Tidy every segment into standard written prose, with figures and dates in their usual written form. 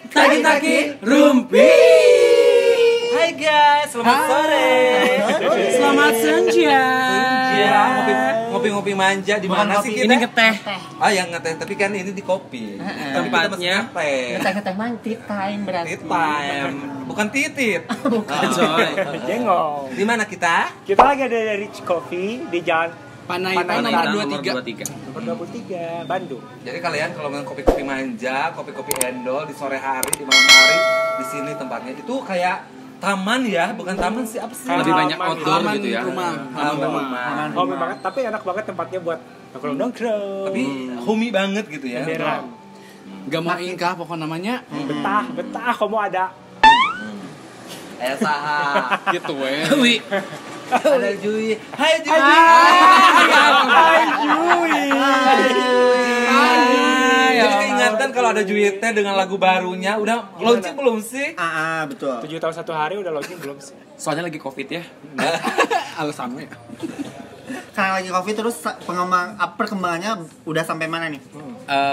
Taki-taki Rumpi. Hai guys, selamat sore. Selamat senja. Ngopi-ngopi manja di mana sih kita? Ini ngeteh. Ah, yang ngeteh, tapi kan ini di kopi. Tempatnya ngeteh mah tea time berarti. Tea time, bukan titit. Bukan. Coy. Jengol. Di mana kita? Kita lagi ada di Rich Coffee di Jalan Panaitan nomor 23. nomor 23 Bandung. Jadi kalian kalau mau kopi-kopi manja, kopi-kopi endol di sore hari, di malam hari, di sini tempatnya itu kayak taman ya, bukan taman sih, apa sih? Lebih banyak Halaman outdoor rumah. gitu ya. Rumah. Homey banget, tapi enak banget tempatnya buat nongkrong. Tapi homey banget gitu ya. Beneran. Gak mau ingkah pokok namanya. Betah, kamu ada. Saha. Gitu weh. Wi. Ada Jui. Hai Jui. Hai Jui. Jadi keingatan kalau ada Jui teh dengan lagu barunya. Udah launching belum sih? Betul. 7 tahun 1 hari udah launching belum sih? Soalnya lagi Covid ya. Alasannya. Karena lagi Covid terus perkembangannya udah sampai mana nih?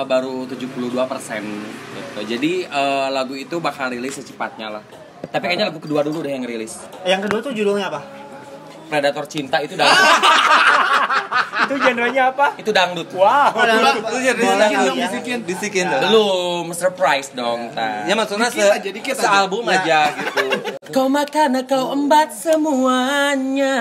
Baru 72% gitu. Jadi lagu itu bakal rilis secepatnya lah. Tapi kayaknya lagu kedua dulu deh yang rilis. Yang kedua tuh judulnya apa? Predator Cinta itu dangdut. Itu genrenya apa? Itu dangdut. Wow. Itu jadi bisikin dong. Belum surprise dong. Ya maksudnya sealbum aja gitu. Kau makan, kau embat semuanya.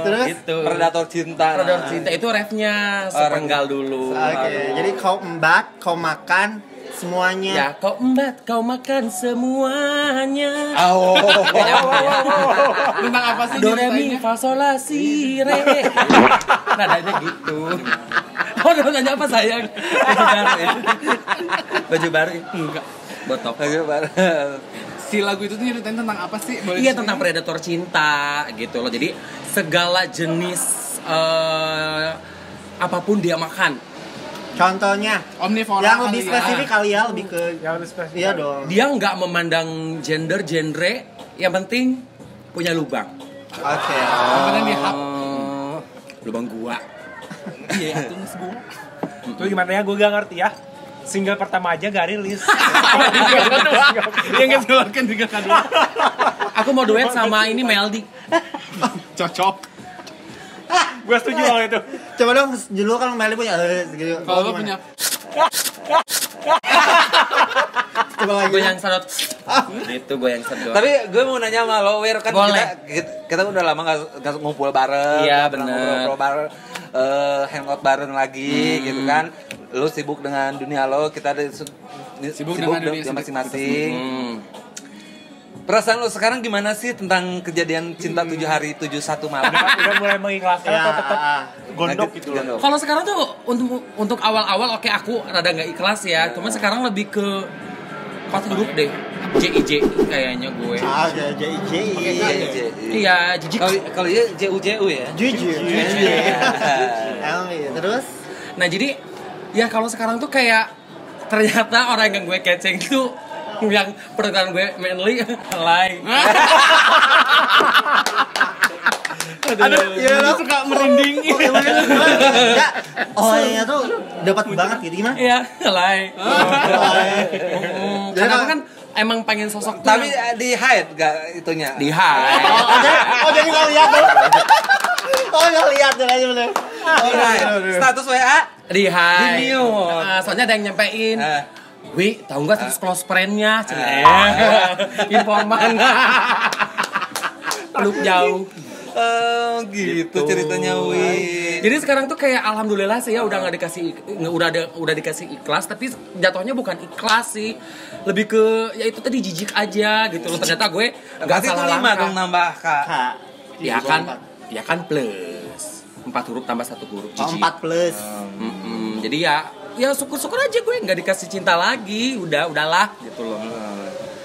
Terus? Gitu. Predator Cinta. Predator Cinta itu refnya sepenggal dulu. Oke, jadi kau embat, kau makan semuanya. Ya, kau embat, kau makan semuanya. Tentang apa sih? Do re mi fa sol la si re. Nadanya gitu. Oh, udah nanya apa sayang? Baju baru ya? Baju baru ya? Enggak. Botok. Baju baru. Si lagu itu tuh nyeritain tentang apa sih? Boleh Iya, tentang predator cinta gitu loh. Jadi segala jenis apapun dia makan. Contohnya omnivora yang lebih kali ya. spesifik kali ya, lebih ke Yang lebih spesifik. iya dong. Dia nggak memandang gender, genre, yang penting punya lubang. Oke. Yang penting dia hap. Lubang gua. Iya, itu mas gua. Tuh gimana ya, gue gak ngerti ya. Single pertama aja gak rilis. Yang keluarkan juga kedua. Aku mau duet sama ini Meldi. Cocok. Gue setuju kalau itu. Coba dong, dulu kan Meli punya gitu. Kalau lo punya Coba lagi. Gue yang sedot. Itu gue yang sedot. Tapi gue mau nanya sama lo, Wir, kan Boleh. kita udah lama gak ngumpul bareng. Iya, nggak pernah bener. ngobrol bareng, hangout bareng lagi gitu kan. Lo sibuk dengan dunia lo, kita ada sibuk dengan dunia masing-masing. Perasaan lo sekarang gimana sih tentang kejadian cinta 7 hari 71 malam? Udah mulai mengikhlaskan Ya, atau tetap gondok gitu loh. Gondok. Kalau sekarang tuh untuk awal-awal oke aku rada nggak ikhlas ya. Cuman sekarang lebih ke 4 huruf deh. JIJ kayaknya gue. Oke, JJ. Iya, jijik. Kalau iya JU ya. Jujur. Terus Nah, jadi ya kalau sekarang tuh kayak ternyata orang yang gue keceng itu yang perkataan gue manly lain. aduh, iya lo suka merinding. ya, ohnya tuh dapat banget gitu gimana? Iya, lain. Jadi Karena aku kan emang pengen sosok tuh Tapi yang di hide gak itunya? di high. jadi nggak lihat tuh. Nggak lihat tuh aja bener. Di hide. Status WA? Di high. Di mute. Soalnya ada yang nyampein. Wi, tahu nggak terus close friend-nya? Informan. Peluk jauh. Gitu ceritanya Wi. Jadi sekarang tuh kayak alhamdulillah sih ya udah dikasih ikhlas, tapi jatuhnya bukan ikhlas sih, lebih ke ya itu tadi jijik aja gitu loh. Ternyata gue nggak Berarti itu salah 5 langkah. dong nambah Kak. Kak. Ya kan plus 4 huruf tambah 1 huruf Oh, jijik. 4 plus. Jadi ya syukur-syukur aja gue nggak dikasih cinta lagi, udahlah gitu loh.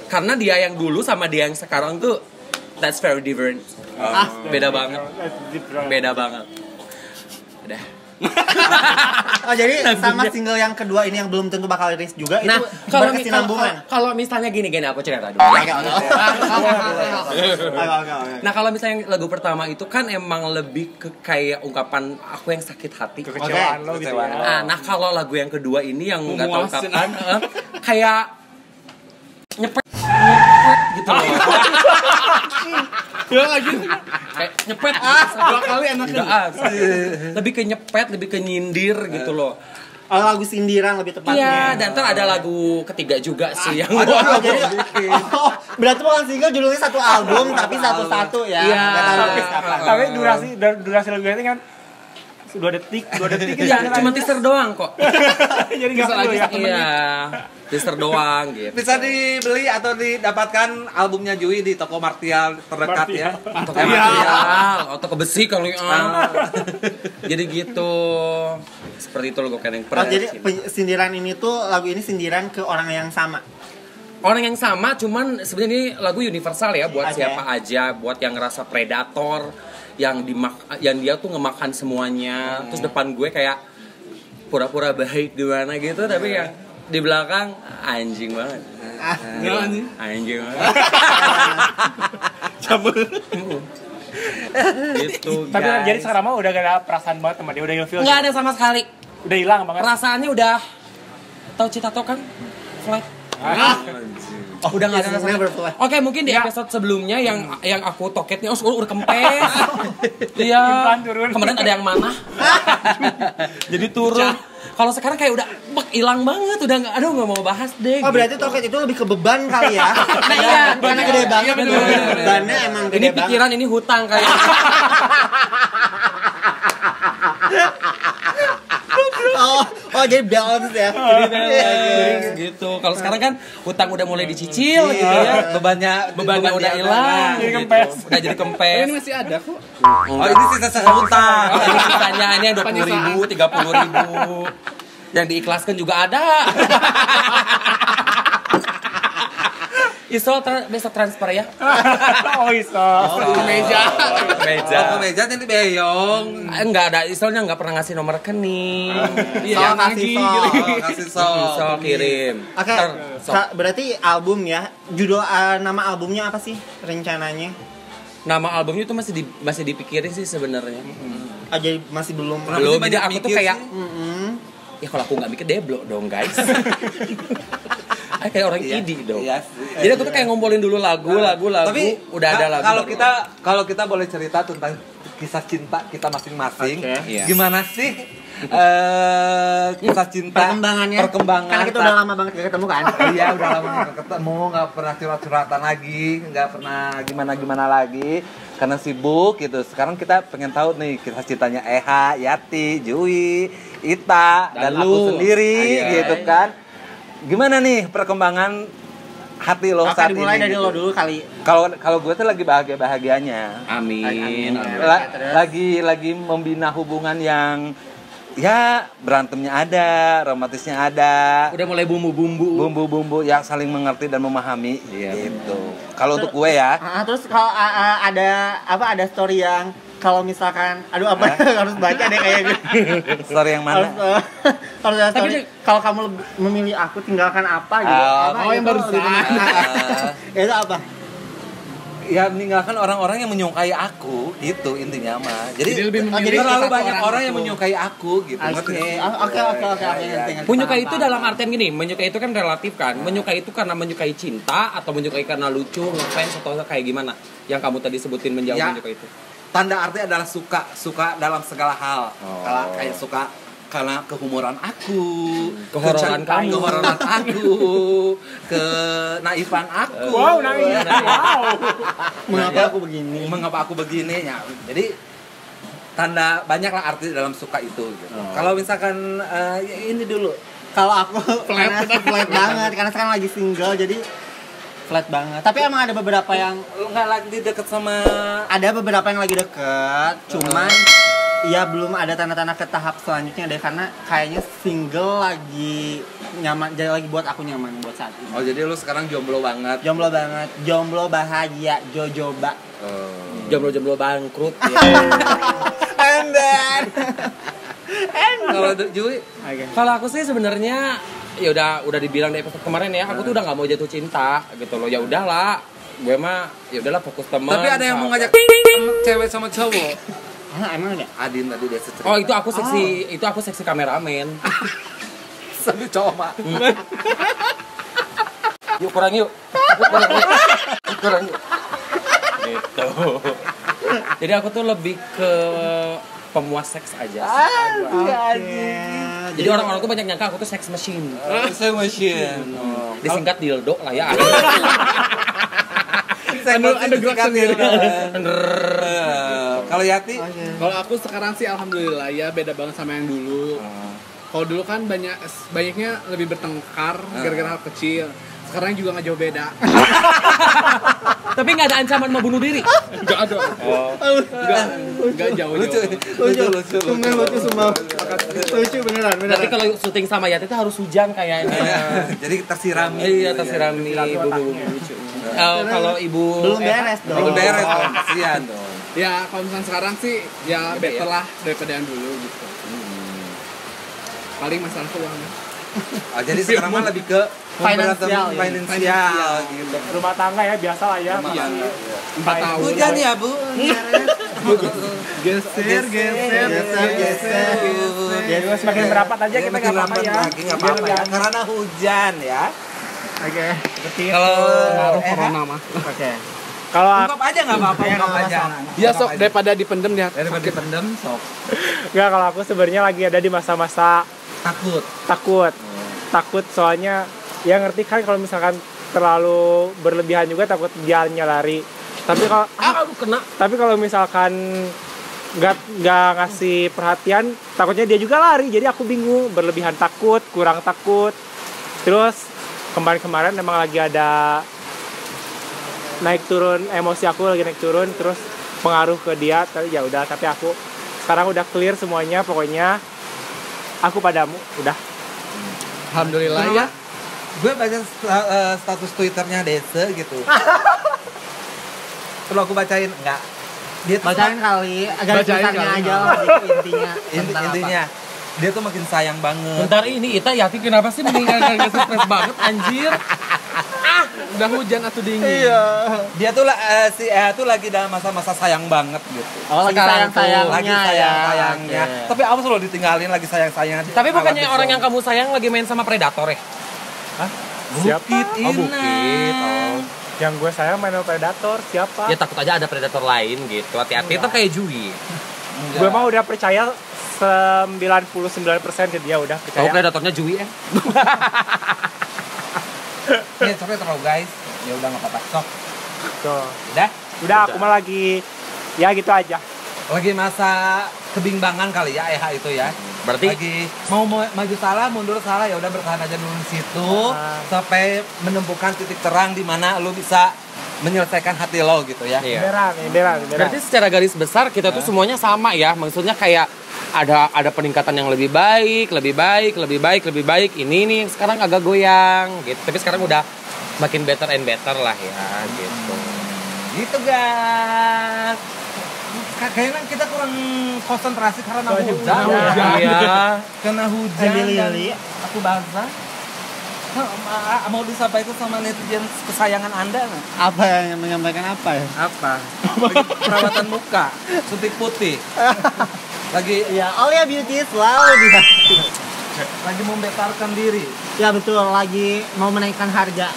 Karena dia yang dulu sama dia yang sekarang tuh that's very different. Beda banget. Udah. Oh, jadi sama single yang kedua ini yang belum tentu bakal rilis juga Nah, itu kalau berkesinambungan. kalau misalnya gini aku cerita dulu. Oke. Nah, kalau misalnya lagu pertama itu kan emang lebih ke kayak ungkapan aku yang sakit hati. Kekecewaan lo gitu ya. Nah, kalau lagu yang kedua ini yang nggak tahu kapan, kayak nyepet gitu loh. Ya lagi. Kayak nyepet. 2 kali enaknya. Lebih ke nyepet, lebih ke nyindir gitu loh. Oh, lagu sindiran lebih tepatnya. Iya, dan ntar ada lagu ketiga juga sih yang Oh, jadi berarti bukan single judulnya satu album tapi satu-satu ya. Iya. Nggak tahu rilis kapan. Tapi durasi lagu ini kan 2 detik Iya, cuma teaser doang kok. Jadi enggak perlu ya. Iya, teaser doang gitu. Bisa dibeli atau didapatkan albumnya Jui di toko Martial terdekat ya. Toko material, atau toko besi kalau jadi gitu. Seperti itu logo kan yang Oh, jadi sindiran ini tuh lagu ini sindiran ke orang yang sama. orang yang sama, cuman sebenarnya ini lagu universal ya buat Oke. siapa aja, buat yang ngerasa predator, yang dia tuh ngemakan semuanya. Terus depan gue kayak pura-pura baik gimana gitu, tapi yang di belakang anjing banget. Anjing banget. Gitu. Tapi guys. jadi sekarang mah udah gak ada perasaan banget sama dia, udah ilfeel. Nggak ada sama sekali. Udah hilang banget. Perasaannya udah tahu Citato kan? Flat. Udah nggak ada Never sama. flat. Oke, mungkin di episode sebelumnya yang aku toketnya udah kempes. Iya. Pelan turun. Kemarin ada yang mana? Jadi turun. Kalau sekarang kayak udah hilang banget, udah nggak mau bahas deh. Oh, berarti toket itu lebih ke beban kali ya. Nah, iya. Karena gede banget. Iya, bener. Bebannya emang gede Ini banget. pikiran, ini hutang kayak. Oh, jadi balance ya. Jadi balance gitu. Kalau sekarang kan hutang udah mulai dicicil gitu ya. Bebannya Udah hilang. Jadi gitu. kempes. Udah jadi kempes. Ini masih ada kok. Oh, ini sisa-sisa hutang. Oh, ini sisanya ini 20.000, 30.000. Yang diikhlaskan juga ada. Isol besok transfer ya. Oh, iso. Kemeja. Ke meja jadi beyong. Enggak ada, Isolnya enggak pernah ngasih nomor rekening. Iya, kasih sol. Kasih sol. Isol kirim. Oke, Ntar, sok. berarti album ya. Judul nama albumnya apa sih rencananya? Nama albumnya itu masih dipikirin sih sebenarnya. Oh, jadi masih belum. Belum, banyak jadi aku tuh mikir kayak sih. ya kalau aku nggak mikir deblok dong guys. Kayak orang indie dong. Iya sih. Jadi aku tuh kayak ngumpulin dulu lagu. Tapi udah ada lagu. kalau kita boleh cerita tentang kisah cinta kita masing-masing. Oke. Iya. Gimana sih kisah cinta Perkembangan. Karena kita udah lama banget gak ketemu kan. Iya, udah lama nggak ketemu, nggak pernah curhat-curhatan lagi, nggak pernah gimana lagi karena sibuk gitu. Sekarang kita pengen tahu nih kisah cintanya Eha, Yati, Jui, Ita dan lu. aku sendiri Iya. gitu kan. Gimana nih perkembangan hati lo Oke, saat dimulai ini? dari gitu? lo dulu kali. Kalau gue tuh lagi bahagianya. Amin. Lagi membina hubungan yang ya berantemnya ada, romantisnya ada, Udah mulai bumbu-bumbu. yang saling mengerti dan memahami Iya. gitu. Kalau untuk gue ya, Terus kalau ada story yang kalau misalkan harus baca deh kayak gitu. story yang Harus mana? harus ada story. Kalau kamu memilih aku tinggalkan apa gitu. yang barusan. Itu apa? Ya meninggalkan orang-orang yang menyukai aku, itu intinya mah. Jadi lebih memilih terlalu satu banyak orang yang itu. menyukai aku gitu. ngerti Oke, nggak? ngerti. Menyukai itu dalam artian gini, menyukai itu kan relatif kan. Menyukai itu karena menyukai cinta atau menyukai karena lucu, ngefans atau kayak gimana? Yang kamu tadi sebutin menjauh Ya. menyukai itu. Tanda arti adalah suka dalam segala hal. Kayak suka karena kehumuran aku, Kehororan kamu. kehororan aku, kenaifan aku. Wow, naif. Wow. Mengapa aku begini? Mengapa aku begini ya. Jadi tanda banyak lah arti dalam suka itu gitu. Kalau misalkan ya ini dulu. Kalau aku flat banget karena sekarang lagi single jadi flat banget. Tapi emang ada beberapa yang Lu nggak lagi deket sama lagi deket, cuman ya belum ada tanda-tanda ke tahap selanjutnya deh karena kayaknya single lagi nyaman, jadi lagi buat aku nyaman buat saat ini. Oh, jadi lu sekarang jomblo banget. Jomblo banget, jomblo bahagia, jojoba. Jomblo-jomblo bangkrut ya. Ember. Kalau Jui, Oke. Kalau aku sih sebenarnya ya udah dibilang dari episode kemarin ya, aku tuh udah nggak mau jatuh cinta gitu loh. Ya udahlah, gue mah ya udahlah fokus teman. tapi ada yang mau ngajak cewek sama cowok. Ah, emang ada? Adin tadi dia cerita. Oh, itu aku seksi kameramen. Sambil cowok mah. Yuk kurang yuk. Kurang yuk. Gitu. Jadi aku tuh lebih ke pemuas seks aja. Jadi orang-orang tuh banyak nyangka aku tuh sex machine. Saya machine. Disingkat dildo lah ya. Ada gerak sendiri. Kalau Yati, Kalau aku sekarang sih alhamdulillah ya beda banget sama yang dulu. Kalau dulu kan banyaknya lebih bertengkar gara-gara hal kecil. Sekarang juga nggak jauh beda. Tapi nggak ada ancaman mau bunuh diri. Nggak ada. Nggak jauh. lucu. Sumpah lucu semua. Lucu beneran. Tapi kalau syuting sama Yati itu harus hujan kayaknya. Jadi tersirami. Iya, tersirami bumbu lucu. Kalau ibu Belum beres dong. Belum beres dong, kasihan dong. Ya kalau misalnya sekarang sih ya better lah daripada yang dulu gitu. Paling masalah keuangan. Jadi sekarang mah lebih ke Finansial, ya. finansial gitu. Rumah tangga ya biasa lah ya. Iya. Masih 4 tahun. Hujan ya, Bu. Geser. Jadi semakin merapat aja kita nggak apa-apa ya. Nggak apa-apa ya. Karena hujan ya. Oke. kalau Pengaruh corona mah. Oke. Kalau aku Ungkap aja nggak apa-apa, ungkap aja. Ya sok daripada dipendem ya. Daripada dipendem, sok. nggak, kalau aku sebenarnya lagi ada di masa-masa Takut. takut soalnya ya ngerti kan kalau misalkan terlalu berlebihan juga takut dia nyalari. Tapi kalau kena tapi kalau misalkan nggak ngasih perhatian takutnya dia juga lari, jadi aku bingung, berlebihan takut, kurang takut. Terus kemarin emang lagi ada naik turun emosi, aku lagi naik turun, terus pengaruh ke dia. Tapi ya udah, tapi aku sekarang udah clear semuanya, pokoknya aku padamu udah. Alhamdulillah ya. Gue baca status Twitternya Dese gitu. Perlu aku bacain enggak? Dia tuh Bacain kali, agak Bacain besarnya kali. aja lah gitu, intinya. intinya dia tuh makin sayang banget. bentar ini Ita Yati kenapa sih meninggalkan stres banget anjir. Udah hujan atau dingin. Iya. Dia tuh si Eha tuh lagi dalam masa-masa sayang banget gitu. Oh, lagi Sekarang tuh, sayang-sayangnya Lagi ya. sayang-sayangnya. Oke. Tapi aku selalu ditinggalin lagi sayang-sayangnya. Tapi bukannya orang yang kamu sayang lagi main sama predator ya? Bukit Oh, Bukit. Oh. Yang gue sayang main sama predator siapa? Ya takut aja ada predator lain gitu. Hati-hati itu kayak Jui. Gue mah udah percaya 99% ke dia, udah Tahu percaya. predatornya Jui ya? Ya, coba terlalu guys. Ya udah enggak apa-apa. Sok. Tuh. Udah. Aku mah lagi ya gitu aja. Lagi masa kebimbangan kali ya Eha itu ya. Berarti Lagi mau maju salah, mundur salah, ya udah bertahan aja dulu di situ sampai menemukan titik terang di mana lu bisa menyelesaikan hati lo gitu ya. iya. Beneran. Berarti secara garis besar kita tuh semuanya sama ya. Maksudnya kayak ada peningkatan yang lebih baik. Ini nih sekarang agak goyang gitu. Tapi sekarang udah makin better and better lah ya gitu. Gitu guys. Kayaknya kita kurang konsentrasi karena hujan. Iya. Karena hujan dan Lili. aku basah. Mau disampaikan sama netizen kesayangan Anda nggak? Apa yang menyampaikan apa ya? Apa? Lagi perawatan muka, suntik putih. Lagi Ya, Olia Beauty selalu di lagi membetarkan diri. Ya betul, lagi mau menaikkan harga.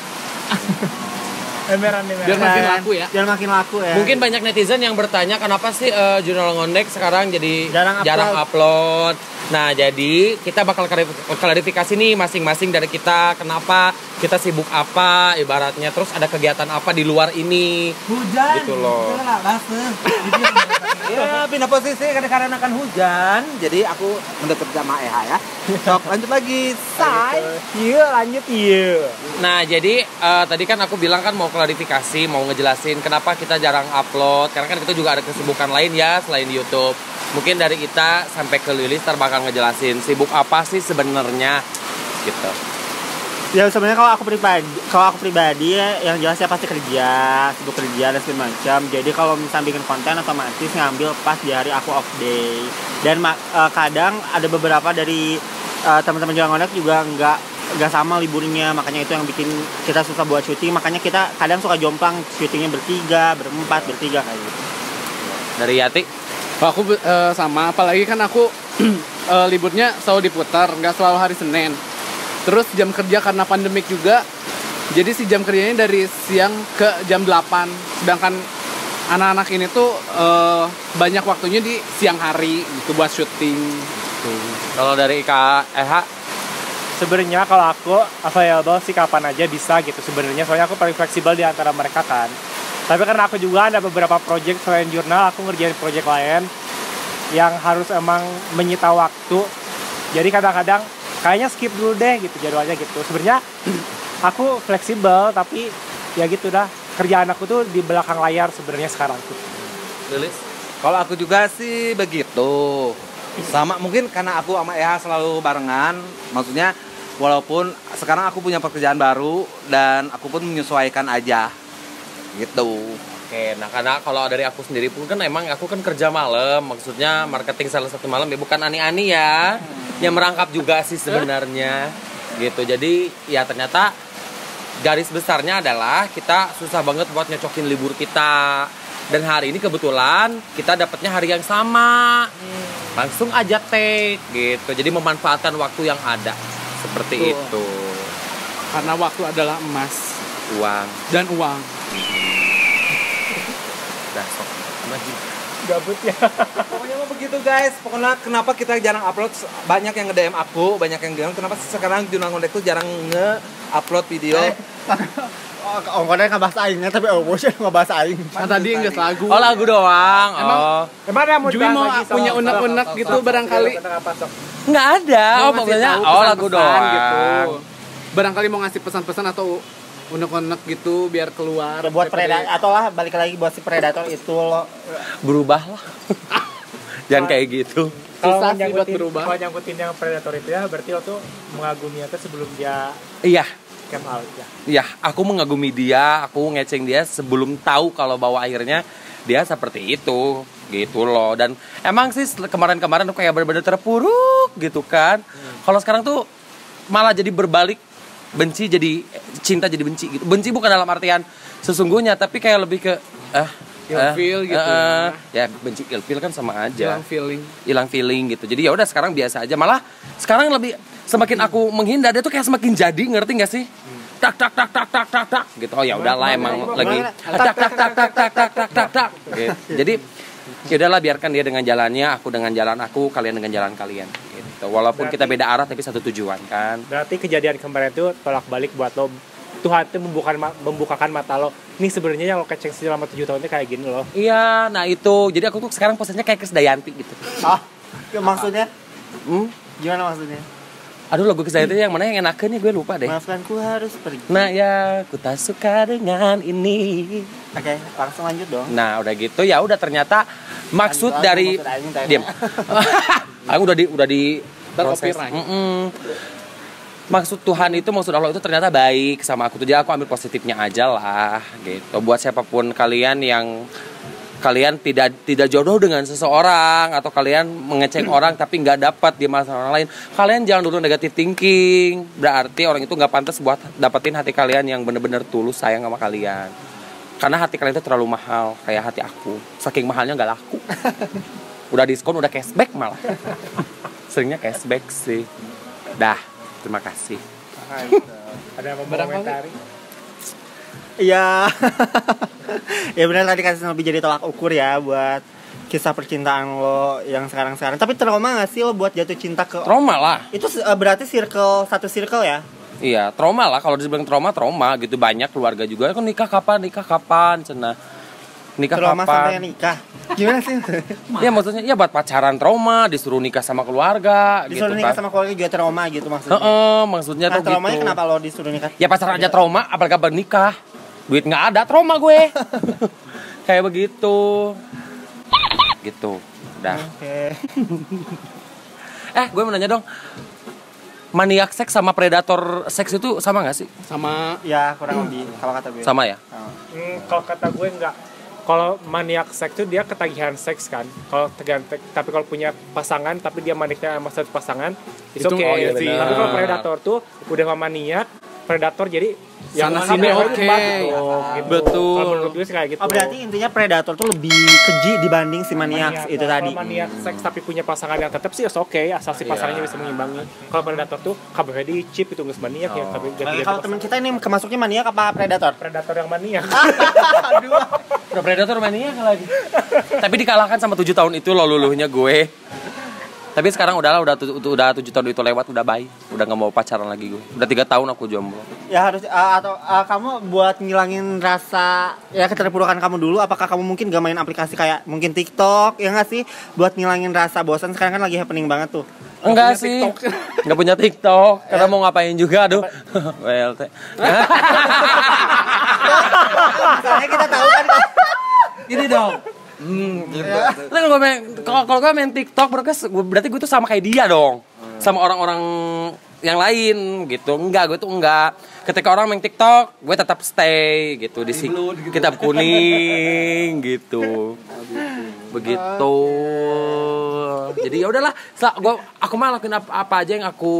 Beneran. Biar makin laku ya. Biar makin laku ya. Mungkin banyak netizen yang bertanya kenapa sih Jurnal Ngondek sekarang jadi Jarang jarang upload. Nah, jadi kita bakal klarifikasi nih masing-masing dari kita kenapa kita sibuk apa ibaratnya, terus ada kegiatan apa di luar ini. Hujan. Gitu loh. Iya, pindah posisi karena akan hujan. Jadi aku mendekat sama EH ya. Sok lanjut lagi. Say. Iya lanjut iya. Nah, jadi tadi kan aku bilang kan mau klarifikasi, mau ngejelasin kenapa kita jarang upload. Karena kan kita juga ada kesibukan lain ya selain di YouTube. Mungkin dari kita sampai ke Lilis ntar bakal ngejelasin sibuk apa sih sebenarnya gitu. Ya sebenarnya kalau aku pribadi ya, yang jelas ya pasti kerja, sibuk kerja dan segala macam. Jadi kalau misalnya bikin konten otomatis ngambil pas di hari aku off day. Dan kadang ada beberapa dari teman-teman jalan ojek juga nggak sama liburnya, makanya itu yang bikin kita susah buat syuting. Makanya kita kadang suka jomplang syutingnya bertiga, berempat, bertiga kayak gitu. Dari Yati? Kalau aku sama, apalagi kan aku liburnya selalu diputar, nggak selalu hari Senin. Terus jam kerja karena pandemik juga, jadi si jam kerjanya dari siang ke jam 8. Sedangkan anak-anak ini tuh banyak waktunya di siang hari gitu buat syuting. Kalau dari Kak EH? Sebenarnya kalau aku available sih kapan aja bisa gitu sebenarnya, soalnya aku paling fleksibel di antara mereka kan. Tapi karena aku juga ada beberapa project selain jurnal, aku ngerjain project lain yang harus emang menyita waktu. Jadi kadang-kadang kayaknya skip dulu deh gitu jadwalnya gitu. Sebenarnya aku fleksibel, tapi ya gitu dah. Kerjaan aku tuh di belakang layar sebenarnya sekarang tuh. Lilis? Kalau aku juga sih begitu. Sama mungkin karena aku sama EH selalu barengan. Maksudnya walaupun sekarang aku punya pekerjaan baru dan aku pun menyesuaikan aja. Gitu. Oke, nah karena kalau dari aku sendiri pun kan emang aku kan kerja malam, maksudnya marketing salah satu malam ya, bukan ani-ani ya, yang merangkap juga sih sebenarnya, gitu. Jadi ya ternyata garis besarnya adalah kita susah banget buat nyocokin libur kita, dan hari ini kebetulan kita dapatnya hari yang sama, langsung aja take, gitu. Jadi memanfaatkan waktu yang ada, seperti itu. Karena waktu adalah emas Uang. dan uang. Dasok. Gabut ya. Pokoknya mau begitu guys. Pokoknya kenapa kita jarang upload, banyak yang nge-DM aku, banyak yang bilang kenapa sekarang Jurnal Ngondek tuh jarang nge-upload video. Ongkonnya nggak bahasa aingnya tapi sih nggak bahasa aing. Kan tadi nggak lagu. Oh, lagu doang. Emang ada mau Jui mau punya unek-unek gitu barangkali. Nggak ada. Oh, pokoknya lagu doang gitu. Barangkali mau ngasih pesan-pesan atau unek-unek gitu biar keluar. Ya, buat predator atau lah balik lagi buat si predator itu lo Berubahlah. Jangan kayak gitu. Kalau Susah sih buat nyangkutin, berubah. kalau nyangkutin yang predator itu ya berarti lo tuh mengagumi itu sebelum dia Iya. camp out ya. Iya, aku mengagumi dia, aku ngeceng dia sebelum tahu kalau bahwa akhirnya dia seperti itu, gitu loh. Dan emang sih kemarin-kemarin tuh kayak bener-bener terpuruk gitu kan. Kalau sekarang tuh malah jadi berbalik, benci jadi cinta jadi benci gitu. Benci bukan dalam artian sesungguhnya, tapi kayak lebih ke Ilfeel gitu ya benci ilfeel kan sama aja. Hilang feeling. Hilang feeling gitu. Jadi ya udah sekarang biasa aja. Malah sekarang lebih semakin aku menghindar dia tuh kayak semakin jadi, ngerti nggak sih? Tak tak tak tak tak tak tak gitu. Oh ya udahlah emang lagi tak tak tak tak tak tak tak tak tak. Gitu. Jadi ya udahlah biarkan dia dengan jalannya, aku dengan jalan aku, kalian dengan jalan kalian. Gitu. Walaupun kita beda arah tapi satu tujuan kan. Berarti kejadian kemarin itu tolak balik buat lo. Tuhan itu membukakan mata lo. Ini sebenarnya yang lo keceng selama 7 tahun itu kayak gini loh. Iya, nah itu. Jadi aku tuh sekarang posisinya kayak Krisdayanti gitu. maksudnya gimana maksudnya? Aduh lagu Krisdayanti yang mana yang enakan nih gue lupa deh. Maafkan ku harus pergi. Nah ya, ku tak suka dengan ini. Oke, langsung lanjut dong. Nah udah gitu ya udah ternyata maksud Lanjut, dari maksud aing tanya. diam. Aku udah di proses. Tercopyright. Maksud Tuhan itu, maksud Allah itu ternyata baik sama aku tuh. Jadi aku ambil positifnya aja lah gitu. Buat siapapun kalian yang kalian tidak jodoh dengan seseorang atau kalian mengecek orang tapi nggak dapat di masa orang lain, kalian jangan dulu negative thinking. Berarti orang itu nggak pantas buat dapetin hati kalian yang bener-bener tulus sayang sama kalian. Karena hati kalian itu terlalu mahal, kayak hati aku. Saking mahalnya nggak laku. Udah diskon, udah cashback malah. Seringnya cashback sih. Dah. Terima kasih. Ada yang mau komentari? Iya. Ya benar tadi kasih lebih jadi tolak ukur ya buat kisah percintaan lo yang sekarang-sekarang. Tapi trauma gak sih lo buat jatuh cinta ke Trauma lah. Itu berarti satu circle ya? Iya, trauma lah. Kalau dibilang trauma gitu. Banyak keluarga juga kan nikah kapan cenah. Nikah Trauma sampai kapan? nikah. Gimana sih? Ya maksudnya ya buat pacaran trauma, disuruh nikah sama keluarga Disuruh gitu nikah kan. sama keluarga juga trauma gitu maksudnya. Maksudnya Nah, tuh traumanya gitu. kenapa lo disuruh nikah? Ya pacaran aja trauma, apalagi bernikah. Duit nggak ada, trauma gue. Kayak begitu. Gitu. Udah. Oke. Gue mau nanya dong. Maniak seks sama predator seks itu sama nggak sih? Sama Ya kurang lebih kalau kata gue. Sama ya? Kalau kata gue enggak. Kalau maniak seks itu dia ketagihan seks kan. Kalau ketagihan seks, tapi kalau punya pasangan tapi dia maniaknya sama satu pasangan, itu oke. oh iya benar. Tapi kalau predator tuh udah maniak, predator jadi yang Sana sini mana oke. gitu. Betul. Kalau menurut gue sih kayak gitu. Oh berarti intinya predator tuh lebih keji dibanding si maniak itu tadi. Kalau maniak seks tapi punya pasangan yang tetap sih oke, asal si pasangannya bisa mengimbangi. Kalau predator tuh kabeh di chip itu nggak maniak ya, tapi Kalau teman kita ini kemasuknya maniak apa predator? predator yang maniak. Udah predator maniak lagi. Tapi dikalahkan sama 7 tahun itu lo luluhnya gue. Tapi sekarang udahlah, udah 7 tahun itu lewat, udah bye. Udah gak mau pacaran lagi gue. Udah 3 tahun aku jomblo. Ya harus atau kamu buat ngilangin rasa ya keterpurukan kamu dulu, apakah kamu mungkin gak main aplikasi kayak mungkin TikTok ya nggak sih buat ngilangin rasa bosan, sekarang kan lagi happening banget tuh. Enggak sih. Enggak punya TikTok karena mau ngapain juga aduh. WLT. Soalnya kita tahu kan Gini dong. Gitu. Kalau gue main TikTok berarti gue tuh sama kayak dia dong. Sama orang-orang yang lain gitu. Gue tuh enggak. Ketika orang main TikTok, gue tetap stay gitu di kitab kuning gitu. Begitu. Jadi ya udahlah, aku mah lakuin apa aja yang aku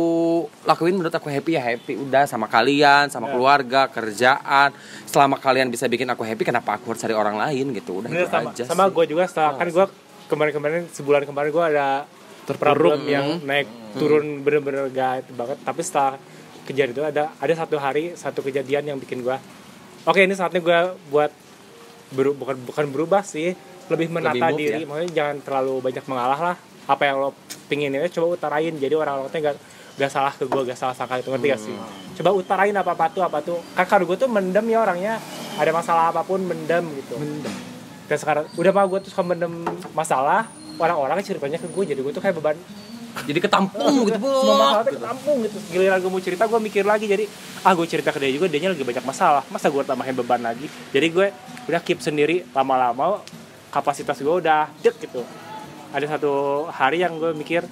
lakuin menurut aku happy ya happy. Udah sama kalian, sama keluarga, kerjaan. Selama kalian bisa bikin aku happy, kenapa aku harus cari orang lain gitu. Udah Bener, itu aja. sama gue juga setelah kan gue kemarin sebulan kemarin gue ada problem yang naik turun bener-bener gak itu banget, tapi setelah kejadian itu ada satu kejadian yang bikin gue oke, ini saatnya gue buat bukan berubah sih, lebih menata move, diri ya? maksudnya jangan terlalu banyak mengalah lah, apa yang lo pingin ini coba utarain, jadi orang-orang tuh gak salah ke gue, gak salah sangka itu, ngerti gak sih? Coba utarain apa tuh kan kalau gue tuh mendem ya orangnya, ada masalah apapun mendem gitu. Dan sekarang udah mah gue tuh suka mendem masalah, orang-orang ceritanya ke gue, jadi gue tuh kayak beban, Jadi ketampung gitu, semua masalah tuh ketampung gitu. Giliran gue mau cerita, gue mikir lagi, jadi gue cerita ke dia juga, dianya lagi banyak masalah, masa gue tambahin beban lagi. Jadi gue udah keep sendiri, lama-lama kapasitas gue udah dek gitu. Ada satu hari yang gue mikir,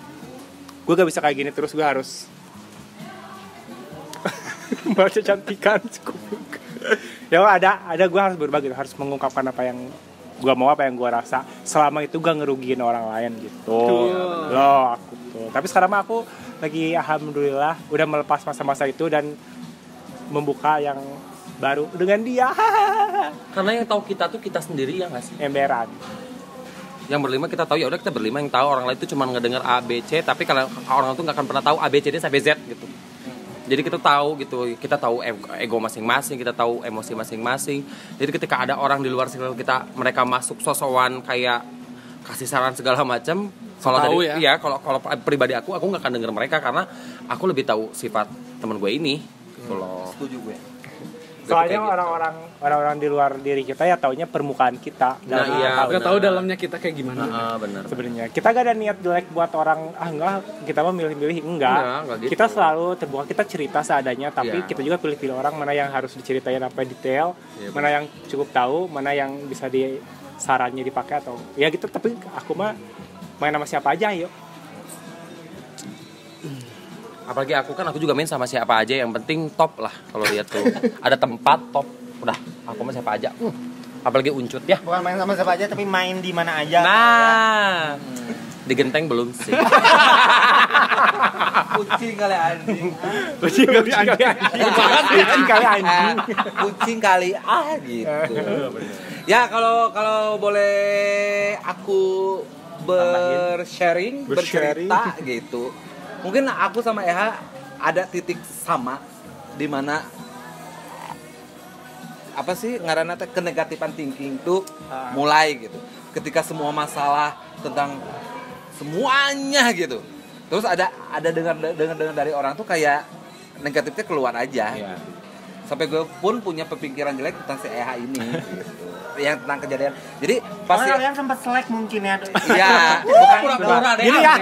gue gak bisa kayak gini terus, gue harus baca cantikan ya ada gue harus berubah gitu, harus mengungkapkan apa yang gue mau, apa yang gue rasa, selama itu gak ngerugiin orang lain gitu loh aku tuh. Tapi sekarang mah aku lagi alhamdulillah udah melepas masa-masa itu dan membuka yang baru dengan dia. Karena yang tahu kita tuh kita sendiri ya nggak sih? Emberan. Yang berlima kita tahu, ya udah kita berlima yang tahu, orang lain itu cuma ngedenger A B C, tapi kalau orang itu nggak akan pernah tahu A B C D sampai Z gitu. Jadi kita tahu gitu, kita tahu ego masing-masing, kita tahu emosi masing-masing. Jadi ketika ada orang di luar circle kita, mereka masuk sosokan kayak kasih saran segala macam, kalau dari kalau pribadi aku nggak akan denger mereka karena aku lebih tahu sifat teman gue ini. Gitu loh. Setuju gue. Soalnya Gitu. orang-orang di luar diri kita ya taunya permukaan kita. Nah, iya. nggak tahu dalamnya kita kayak gimana. Benar. Sebenarnya kita gak ada niat jelek buat orang, enggak, kita mah milih-milih, enggak Enggak gitu. Kita selalu terbuka, kita cerita seadanya, tapi Iya. kita juga pilih-pilih orang mana yang harus diceritain apa detail, Iya, mana yang cukup tahu, mana yang bisa sarannya dipakai atau ya gitu. Tapi aku mah main sama siapa aja, yuk. Apalagi aku juga main sama siapa aja, yang penting top lah kalau lihat tuh. Ada tempat top, udah aku mah siapa aja. Apalagi uncut ya. bukan main sama siapa aja tapi main di mana aja. Nah, di genteng belum sih. Kucing kali anjing. Kucing kali anjing. Kucing kali gitu. Ya kalau boleh aku Bersharing. bercerita gitu. Mungkin aku sama Eha ada titik sama di mana apa sih ngaranna teh kenegatifan thinking tuh mulai gitu. Ketika semua masalah tentang semuanya gitu. Terus ada dengar dari orang tuh kayak negatifnya keluar aja. Iya. Sampai gue pun punya pemikiran jelek tentang si EH ini gitu. Yang tentang kejadian. Jadi pasti kalian sempat selek mungkin ya. iya, Bukan pura-pura deh. Jadi ya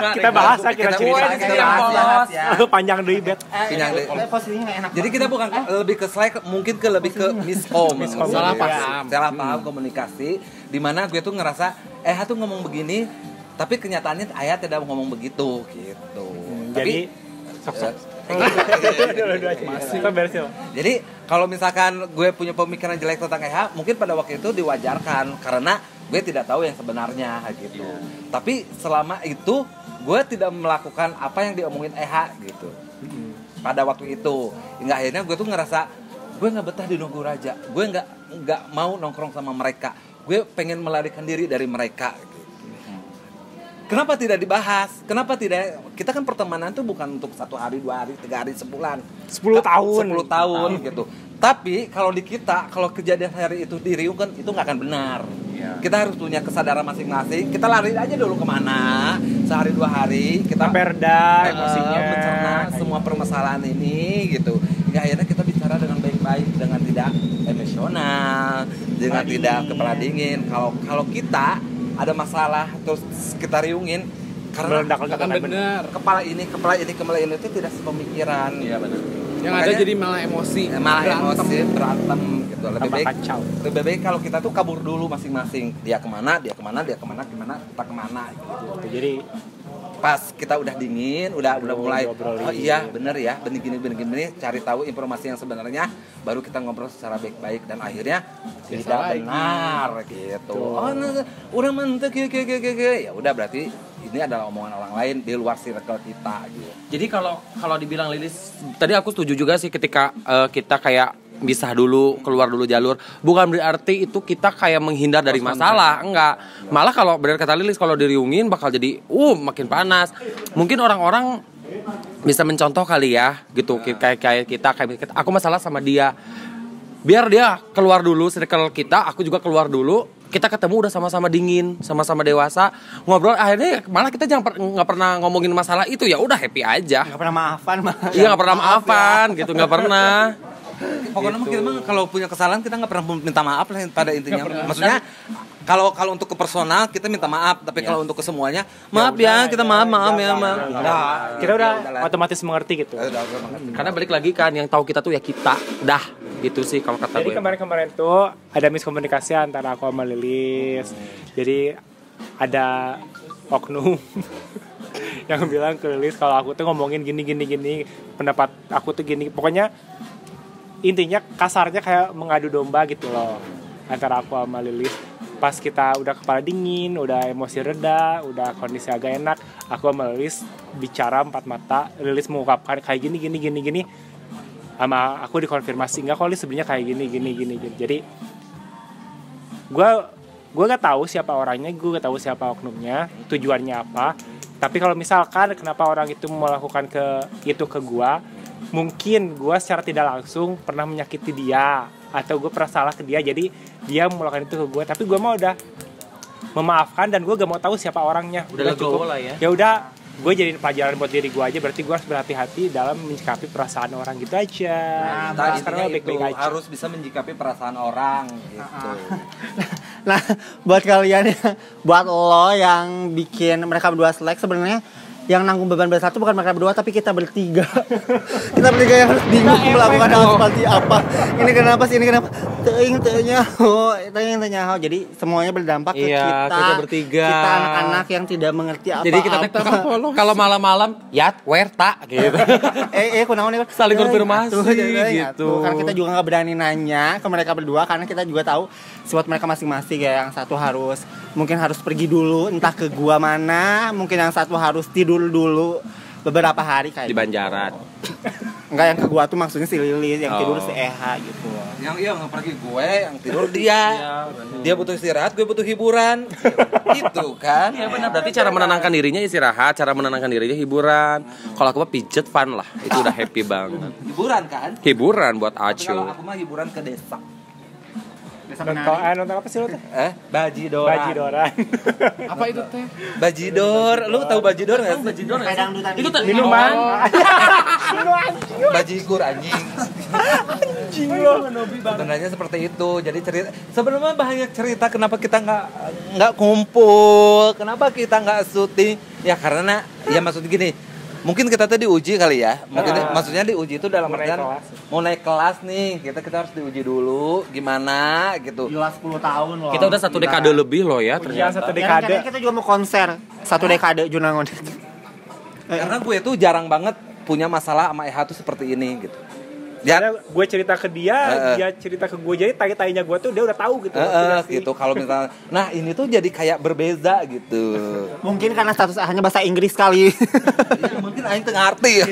kita bahas ya Kita kira-kira bahas ya. Panjang deh bet. Pinjang deh. Posisinya nggak enak. Jadi kita bukan lebih ke slack, mungkin lebih ke miskom. Salah paham. Salah paham komunikasi. Dimana gue tuh ngerasa tuh ngomong begini, tapi kenyataannya Ayah tidak ngomong begitu gitu. Jadi Jadi kalau misalkan gue punya pemikiran jelek tentang EH, mungkin pada waktu itu diwajarkan karena gue tidak tahu yang sebenarnya gitu. Tapi selama itu gue tidak melakukan apa yang diomongin EH gitu. Pada waktu itu, hingga akhirnya gue tuh ngerasa gue nggak betah di Nunggu Raja. Gue nggak mau nongkrong sama mereka. Gue pengen melarikan diri dari mereka. Gitu. Kenapa tidak dibahas? Kenapa tidak? Kita kan pertemanan tuh bukan untuk 1 hari, 2 hari, 3 hari, sebulan, 10 tahun 10 tahun gitu. Tapi kalau di kita, kalau kejadian hari itu diriungkan, itu nggak akan benar. Kita harus punya kesadaran masing-masing. Kita lari aja dulu kemana, sehari 2 hari kita perda emosinya, mencerna semua permasalahan ini gitu. Hingga akhirnya kita bicara dengan baik-baik, dengan tidak emosional, dengan tidak kepala dingin. Kalau kita ada masalah terus kita riungin karena benar. kepala ini itu tidak sepemikiran. Iya benar. Yang Makanya, ada jadi malah emosi, berantem gitu. Lebih tambah baik kacau. lebih baik kalau kita tuh kabur dulu masing-masing. Dia kemana, kita kemana gitu. Jadi Pas kita udah dingin, udah mulai ngobrolin. oh iya bener ya, begini cari tahu informasi yang sebenarnya, baru kita ngobrol secara baik-baik dan akhirnya tidak benar gitu. Oh, udah mentek ya udah berarti ini adalah omongan orang lain di luar circle kita gitu. Jadi kalau dibilang Lilis, tadi aku setuju juga sih ketika kita kayak pisah dulu, keluar dulu jalur. Bukan berarti itu kita kayak menghindar dari masalah, enggak. Malah kalau benar kata Lilis, kalau diriungin bakal jadi makin panas. Mungkin orang-orang bisa mencontoh kali ya, gitu. Kayak kita aku masalah sama dia. Biar dia keluar dulu circle kita, aku juga keluar dulu. Kita ketemu udah sama-sama dingin, sama-sama dewasa, ngobrol. Akhirnya malah kita nggak pernah ngomongin masalah itu, ya udah happy aja. nggak pernah maafan Iya, nggak pernah maafan gitu, nggak pernah. Pokoknya kita mah kalau punya kesalahan kita nggak pernah minta maaf lah pada intinya. Maksudnya kalau untuk ke personal kita minta maaf, tapi kalau untuk ke semuanya maaf ya, kita maaf ya. Kita udah otomatis mengerti gitu. Karena balik lagi kan, yang tahu kita tuh ya kita. Dah, itu sih kalau kata Jadi gue. kemarin tuh ada miskomunikasi antara aku sama Lilis. Jadi ada oknum yang bilang ke Lilis kalau aku tuh ngomongin gini, pendapat aku tuh gini. Pokoknya intinya kasarnya kayak mengadu domba gitu loh antara aku sama Lilis. Pas kita udah kepala dingin, udah emosi reda, udah kondisi agak enak, aku sama Lilis bicara 4 mata. Lilis mengungkapkan kayak gini, sama aku dikonfirmasi enggak kok Lilis sebenarnya kayak gini. Jadi gue gak tahu siapa orangnya, gue gak tahu siapa oknumnya, tujuannya apa. Tapi kalau misalkan kenapa orang itu melakukan itu ke gue, mungkin gue secara tidak langsung pernah menyakiti dia, atau gue pernah salah ke dia, jadi dia melakukan itu ke gue. Tapi gue mau udah memaafkan dan gue gak mau tahu siapa orangnya. Udah legowo lah ya. Ya udah, gue jadiin pelajaran buat diri gue aja. Berarti gue harus berhati-hati dalam menyikapi perasaan orang gitu aja. Nah, Sekarang intinya baik-baik itu aja. harus bisa menyikapi perasaan orang gitu. Nah, buat kalian buat lo yang bikin mereka berdua selek, sebenarnya yang nanggung beban bersatu bukan mereka berdua tapi kita bertiga. Kita bertiga yang harus bingung melakukan hal seperti apa. Ini kenapa sih, ini kenapa? Teuing nyaho. Jadi semuanya berdampak ke kita bertiga. Kita anak-anak yang tidak mengerti apa-apa. Jadi kita kalau malam-malam yat werta gitu. Kunaon nih? Saling konfirmasi gitu. Karena kita juga nggak berani nanya ke mereka berdua karena kita juga tahu sifat mereka masing-masing ya. Yang satu mungkin harus pergi dulu entah ke gua mana, mungkin yang satu harus tidur dulu beberapa hari kayak Di Banjaran. Enggak, yang ke gua tuh maksudnya si Lilis, yang tidur si Eha gitu. Yang pergi gue, yang tidur dia. Dia butuh istirahat, gue butuh hiburan. Gitu kan? Iya benar, berarti cara menenangkan dirinya istirahat, cara menenangkan dirinya hiburan. Kalau aku mah pijet fun lah, itu udah happy banget. Hiburan kan? Hiburan buat Kalau Acu. aku mah hiburan ke desa. Desa Nonton apa sih lo teh? Bajidoran. Bajidoran. Apa itu teh? Bajidor, lu tahu bajidor nggak sih? Bajidor nggak sih? Dangdutan Itu gitu. Minuman. Bajigur anjing. Anjing lo. Sebenarnya seperti itu. Jadi cerita sebenarnya banyak cerita kenapa kita nggak kumpul, kenapa kita nggak syuting. Ya karena ya maksud gini. Mungkin kita tuh diuji kali ya. Mungkin maksudnya diuji itu dalam artian mau naik kelas nih. Kita harus diuji dulu gimana gitu. Gila 10 tahun loh. Kita udah 1 dekade lebih loh ya Ujian ternyata. 1 dekade. Karena kita juga mau konser 1 dekade Junangon. Karena gue tuh jarang banget punya masalah sama EH tuh seperti ini gitu. Ya, Karena gue cerita ke dia, dia cerita ke gue, jadi tai-tainya gue tuh dia udah tahu gitu. gitu. Kalau misalnya, nah ini tuh jadi kayak berbeza gitu. Mungkin karena status A-nya bahasa Inggris kali. Ya, mungkin aing teu ngarti ya.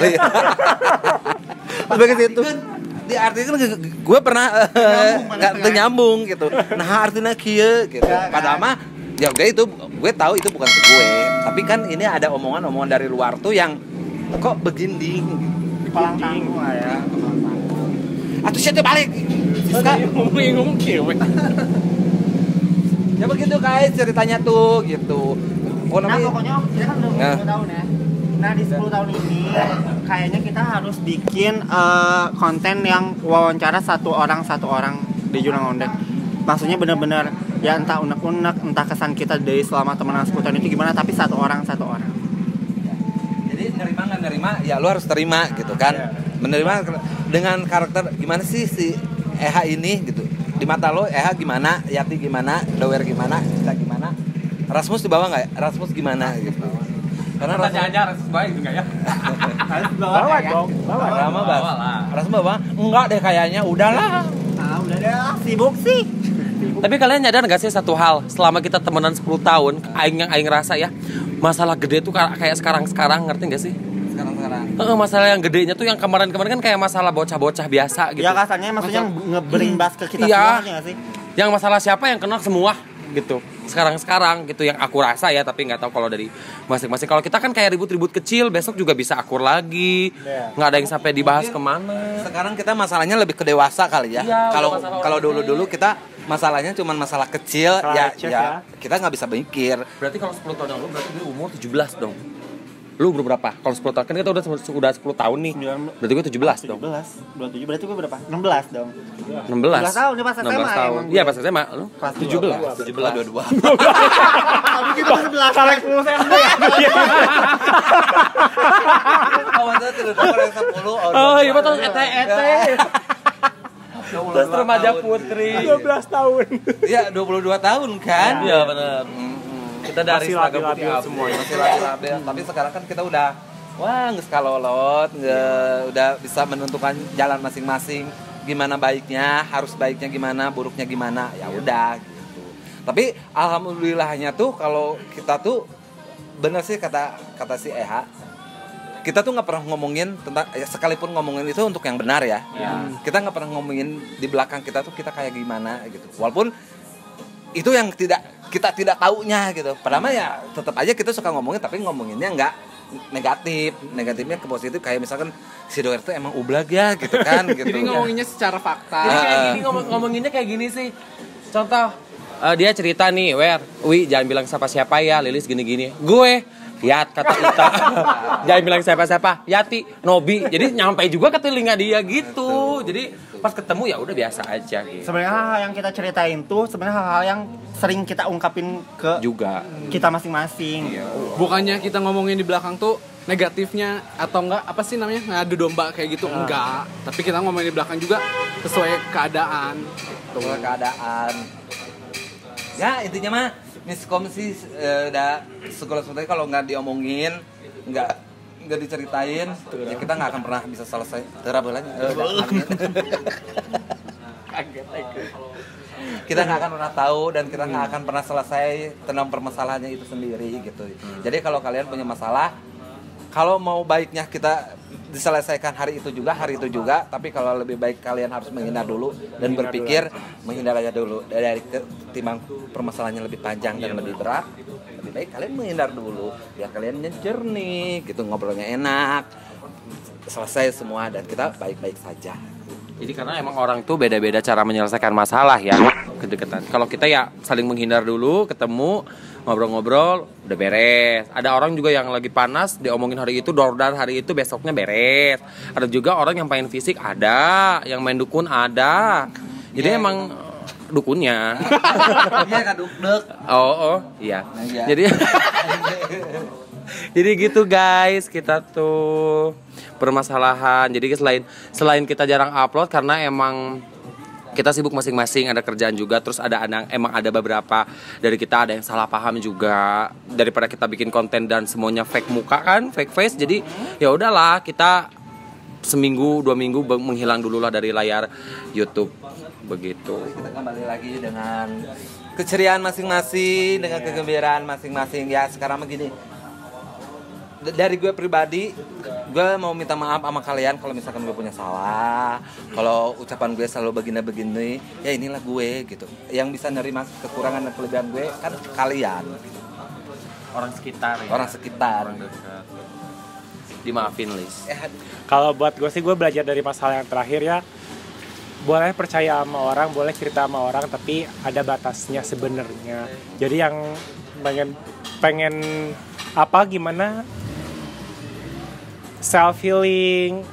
Sebagai situ di arti kan gue pernah nggak nyambung gitu. Nah artinya kieu gitu. Padahal mah ya udah itu gue tahu itu bukan ke gue. Tapi kan ini ada omongan-omongan dari luar tuh yang kok begini. Palang tanggung lah ya. Atuh siapa balik? Siska. Ngomong kewe. Ya begitu guys ceritanya tuh gitu. Nah pokoknya kita kan udah 10 Nah. tahun ya. Nah di 10 tahun ini kayaknya kita harus bikin konten yang wawancara satu orang di Jurang Ondek. Maksudnya benar-benar ya entah unek-unek, entah kesan kita dari selama temenan 10 tahun itu gimana, tapi satu orang. Jadi nerima nggak nerima ya lu harus terima gitu kan. Menerima dengan karakter gimana sih si EH ini gitu. Di mata lo EH gimana, Yati gimana, Dower gimana, kita gimana. Rasmus di bawah nggak ya? Rasmus gimana gitu. Karena Tanya aja harus baik juga ya. Bawa dong, bawa. Rama Rasmus bawa enggak deh kayaknya udahlah. Ah udah deh sibuk sih. Tapi kalian nyadar gak sih satu hal, selama kita temenan 10 tahun, aing rasa ya, masalah gede tuh kayak sekarang ngerti gak sih? Sekarang. Masalah yang gedenya tuh yang kemarin-kemarin kan kayak masalah bocah-bocah biasa gitu. Ya kasarnya maksudnya ngeberimbas ke kita Iya. semua nggak sih? Yang masalah siapa yang kenal semua gitu. Sekarang gitu yang aku rasa ya, tapi nggak tahu kalau dari masing-masing. Kalau kita kan kayak ribut-ribut kecil, besok juga bisa akur lagi. Nggak ada yang sampai dibahas kemana. Sekarang kita masalahnya lebih ke dewasa kali ya. Iya, Kalau udah masalah kalau orang dulu kita masalahnya cuma masalah kecil Masalah ya, receh ya. kita nggak bisa mikir. Berarti kalau 10 tahun yang lalu berarti dia umur 17 dong. Lu umur berapa? Kalau 10 tahun kan kita udah 10 tahun nih. Berarti gue 17 dong. 27 berarti gue berapa? 16 dong. 16 tahun, dia pas SMA 16 tahun. emang gue. Iya pas SMA. Lu Kelas 17. 22. Tapi kita 11 Salah 10 saya ya. Awalnya tuh yang 10. Oh iya betul ete. Terus remaja putri. 12 tahun. Iya 22 tahun kan? Iya benar. Kita dari Masih seragam labil-labil putih semua. Masih labil-labil. Tapi sekarang kan kita udah nggak sekalolot, udah bisa menentukan jalan masing-masing. Gimana baiknya, harus baiknya gimana, buruknya gimana, ya udah gitu. Tapi alhamdulillahnya tuh kalau kita tuh bener sih kata si EH, kita tuh nggak pernah ngomongin tentang sekalipun ngomongin itu untuk yang benar ya. Kita nggak pernah ngomongin di belakang kita tuh kita kayak gimana gitu. Walaupun itu yang kita tidak taunya gitu. Padahal ya tetap aja kita suka ngomongin, tapi ngomonginnya nggak negatifnya ke positif. Kayak misalkan si Doer tuh emang ublag ya gitu kan gitu. Jadi ngomonginnya secara fakta. Jadi kayak gini ngomonginnya kayak gini sih. Contoh dia cerita nih, Wi jangan bilang siapa-siapa ya, Lilis gini-gini. Gue Yat kata Ita. Jangan bilang siapa-siapa, Yati, Nobi. Jadi nyampe juga ke telinga dia gitu. Jadi pas ketemu ya udah biasa aja gitu. Sebenarnya hal-hal yang kita ceritain tuh sebenarnya hal-hal yang sering kita ungkapin ke Juga. kita masing-masing. Bukannya kita ngomongin di belakang tuh negatifnya atau enggak apa sih namanya ngadu domba kayak gitu enggak, tapi kita ngomongin di belakang juga sesuai keadaan. Keadaan. Ya intinya mah miskom sih udah segala sesuatu kalau nggak diomongin, nggak diceritain, ya kita nggak akan pernah bisa selesai. Terabelannya. Kita nggak akan pernah tahu dan kita nggak akan pernah selesai tentang permasalahannya itu sendiri gitu. Jadi kalau kalian punya masalah, kalau mau baiknya kita diselesaikan hari itu juga, tapi kalau lebih baik kalian harus menghindar dulu dan berpikir menghindar aja dulu dari ketimbang permasalahannya lebih panjang dan lebih berat. Lebih baik kalian menghindar dulu biar kalian jernih gitu, ngobrolnya enak, selesai semua dan kita baik-baik saja. Jadi karena emang orang tuh beda-beda cara menyelesaikan masalah ya, kedekatan. Kalau kita ya saling menghindar dulu, ketemu, ngobrol-ngobrol, udah beres. Ada orang juga yang lagi panas, diomongin hari itu, dordar hari itu, besoknya beres. Ada juga orang yang main fisik, ada. Yang main dukun, ada. Jadi emang dukunnya. Iya kan duk-duk. Oh, iya. Iya. Jadi jadi gitu guys, kita tuh permasalahan. Jadi selain kita jarang upload karena emang kita sibuk masing-masing, ada kerjaan juga, terus emang ada beberapa dari kita ada yang salah paham juga. Daripada kita bikin konten dan semuanya fake muka kan, fake face, jadi ya udahlah kita seminggu 2 minggu menghilang dulu lah dari layar YouTube begitu. Kita kembali lagi dengan keceriaan masing-masing, dengan kegembiraan masing-masing. Ya sekarang begini, dari gue pribadi, gue mau minta maaf sama kalian kalau misalkan gue punya salah. Kalau ucapan gue selalu begini-begini, ya inilah gue gitu. Yang bisa nerima kekurangan dan kelebihan gue kan kalian, Orang sekitar ya. orang sekitar. Orang dekat. Dimaafin Lis. Kalau buat gue sih, gue belajar dari masalah yang terakhir ya. Boleh percaya sama orang, boleh cerita sama orang, tapi ada batasnya sebenarnya. Jadi yang pengen apa gimana self healing,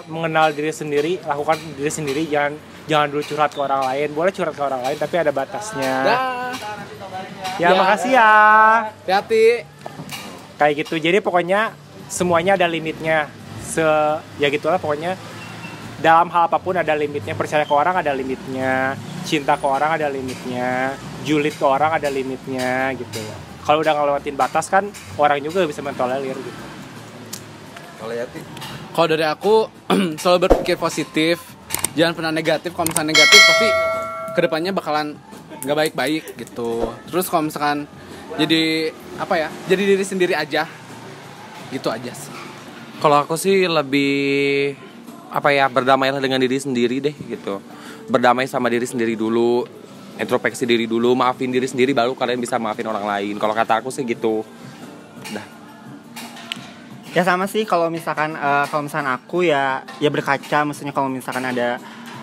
mengenal diri sendiri, lakukan diri sendiri, jangan dulu curhat ke orang lain. Boleh curhat ke orang lain tapi ada batasnya. Ya, makasih ya. Hati-hati. Kayak gitu. Jadi pokoknya semuanya ada limitnya. Ya gitulah pokoknya. Dalam hal apapun ada limitnya. Percaya ke orang ada limitnya, cinta ke orang ada limitnya, julid ke orang ada limitnya gitu ya. Kalau udah ngelewatin batas kan orang juga bisa mentolerir gitu. Kalau Yati, Kalau dari aku selalu berpikir positif, jangan pernah negatif. Kalau misalnya negatif pasti kedepannya bakalan nggak baik-baik gitu. Terus kalau misalkan jadi apa ya, jadi diri sendiri aja, gitu aja sih. Kalau aku sih lebih apa ya, berdamailah dengan diri sendiri deh gitu. Berdamai sama diri sendiri dulu, introspeksi diri dulu, maafin diri sendiri, baru kalian bisa maafin orang lain. Kalau kata aku sih gitu. Udah. Ya sama sih, kalau misalkan aku ya berkaca, maksudnya kalau misalkan ada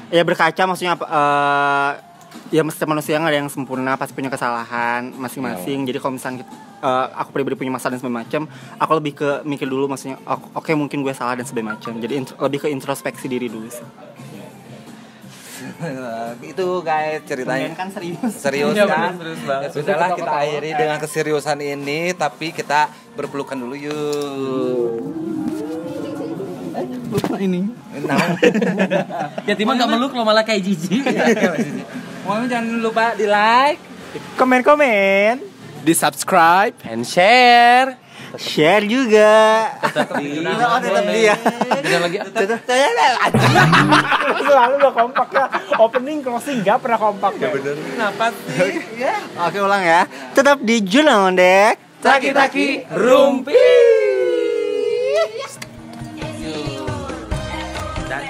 ya berkaca, maksudnya ya setiap manusia nggak ada yang sempurna, pasti punya kesalahan masing-masing. Jadi kalau misalkan aku pribadi punya masalah dan segala macam, aku lebih ke mikir dulu, maksudnya oke, mungkin gue salah dan segala macam. Jadi lebih ke introspeksi diri dulu sih. itu guys ceritanya. Kan serius. Serius Iya, kan? bener, serius banget. Ya sudahlah, kita akhiri dengan keseriusan ini, tapi kita berpelukan dulu yuk. Lupa ini. Nah. Ya Tima gak meluk lo, malah kayak jijik. Mau jangan lupa di like, Komen-komen. Di subscribe. And share. Share juga. tetap dia. Jangan lagi. Selalu gak kompak ya. Opening closing gak pernah kompak ya. Bener. Kenapa sih? Oke, ulang ya. Tetap di Jurnal Ondek. Taki-taki rumpi. Dan